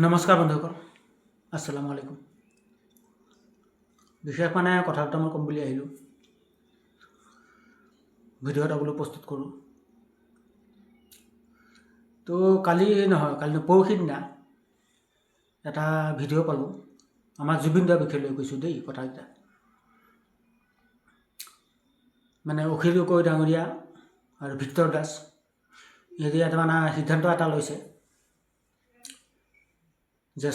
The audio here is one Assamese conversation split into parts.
নমস্কাৰ বন্ধুসকল, আসসালামু আলাইকুম। বিশেষ কথা এটা মই ক'ম বুলি আহিলোঁ। ভিডিঅ' এটা বোলো প্ৰস্তুত কৰোঁ। তো কালি পৰহি দিনা এটা ভিডিঅ' পালোঁ। আমাৰ জুবিন দাৰ বিষয়ে লৈ কৈছোঁ দেই কথাকেইটা। অখিল গগৈ ডাঙৰীয়া আৰু ভিক্টৰ দাস ইহঁতে এটা সিদ্ধান্ত এটা লৈছে যে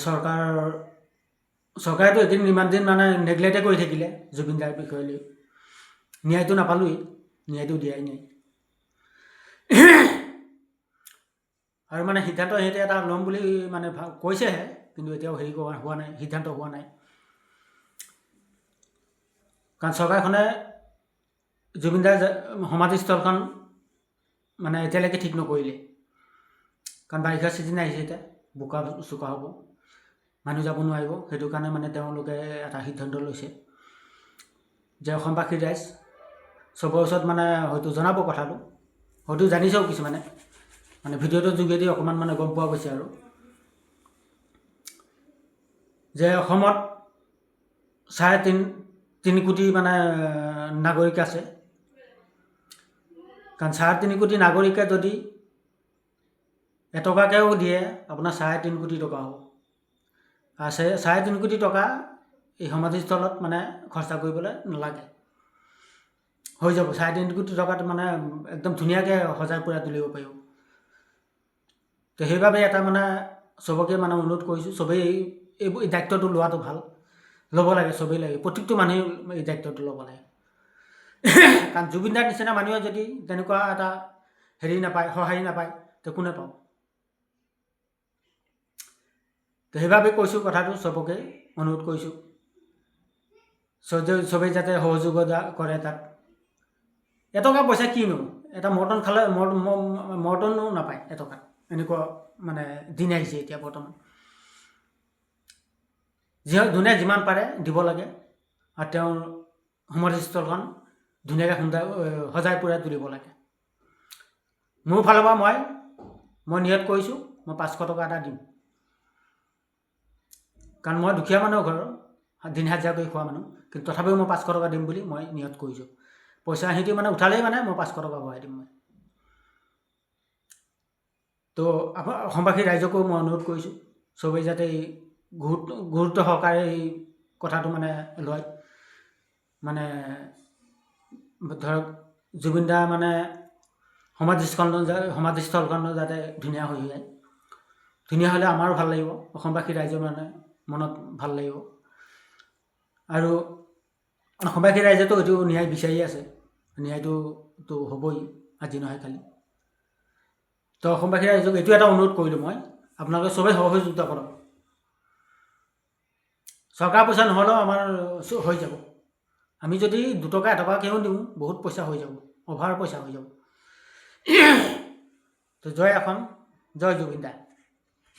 চৰকাৰেতো এদিন ইমান দিন নেগলেক্টে কৰি থাকিলে জুবিন দাৰ বিষয়ে লৈ। ন্যায়টো নাপালোৱেই, ন্যায়টো দিয়াই নাই। আৰু সিদ্ধান্ত সিহঁতে এটা ল'ম বুলি কৈছেহে, কিন্তু এতিয়াও হোৱা নাই, সিদ্ধান্ত হোৱা নাই। কাৰণ চৰকাৰখনে জুবিন দাৰ সমাধিস্থলখন এতিয়ালৈকে ঠিক নকৰিলে। কাৰণ বাৰিষা ছিজন আহিছে, এতিয়া বোকা চোকা হ'ব, মানুহ যাব নোৱাৰিব। সেইটো কাৰণে তেওঁলোকে এটা সিদ্ধান্ত লৈছে যে অসমবাসী ৰাইজ চবৰ ওচৰত হয়তো জনাব কথাটো, হয়তো জানিছেও কিছুমানে, ভিডিঅ'টোৰ যোগেদি অকণমান গম পোৱা গৈছে আৰু যে অসমত 3.5 কোটি নাগৰিক আছে। কাৰণ 3.5 কোটি নাগৰিকে যদি এটকাকেও দিয়ে, আপোনাৰ 3.5 কোটি টকা হ'ব। আৰু 3.5 কোটি টকা এই সমাধিস্থলত খৰচা কৰিবলৈ নালাগে, হৈ যাব। 3.5 কোটি টকাত একদম ধুনীয়াকৈ সজাই পৰাই তুলিব পাৰিব। তো সেইবাবে এটা চবকে অনুৰোধ কৰিছোঁ, চবেই এই দায়িত্বটো লোৱাটো ভাল, ল'ব লাগে, চবেই লাগে, প্ৰত্যেকটো মানুহে এই দায়িত্বটো ল'ব লাগে। কাৰণ জুবিন দাৰ নিচিনা মানুহে যদি তেনেকুৱা এটা নাপায়, সঁহাৰি নাপায়, তো কোনে পাব? তো সেইবাবে কৈছোঁ কথাটো, চবকে অনুৰোধ কৰিছোঁ, চবেই যাতে সহযোগিতা কৰে। তাত এটকা পইচা কিনো, এটা মৰ্টন খালে মৰ্টনো নাপায় এটকাত, এনেকুৱা দিন আহিছে এতিয়া বৰ্তমান। যোনে যিমান পাৰে দিব লাগে, আৰু তেওঁৰ সমাধিস্থলখন ধুনীয়াকৈ সজাই পৰাই তুলিব লাগে। মোৰ ফালৰ পৰা মই নিয়ত কৰিছোঁ, মই 500 টকা এটা দিম। কাৰণ মই দুখীয়া মানুহৰ ঘৰৰ, দিন হাজিৰা কৰি খোৱা মানুহ, কিন্তু তথাপিও মই 500 টকা দিম বুলি মই নিয়ত কৰিছোঁ। পইচা সিহঁতি উঠালেই মই 500 টকা ভৰাই দিম মই। তো অসমবাসী ৰাইজকো মই অনুৰোধ কৰিছোঁ, চবেই যাতে এই গুৰুত্ব সহকাৰে এই কথাটো লয়। ধৰক জুবিন দাৰ সমাধিস্থলখন যাতে ধুনীয়া হৈ যায়। ধুনীয়া হ'লে আমাৰো ভাল লাগিব, অসমবাসী ৰাইজৰ মনত ভাল লাগিব। আৰু অসমবাসী ৰাইজেতো এইটো ন্যায় বিচাৰি আছে, ন্যায়টোতো হ'বই আজি নহয় কালি। তো অসমবাসী ৰাইজক এইটো এটা অনুৰোধ কৰিলোঁ মই, আপোনালোকে চবেই সহযোগিতা কৰক। চৰকাৰ পইচা নহ'লেও আমাৰ হৈ যাব। আমি যদি 2 টকা এটকাকেও দিওঁ, বহুত পইচা হৈ যাব, অভাৰ পইচা হৈ যাব। তো জয় অসম, জয় জুবিন দা।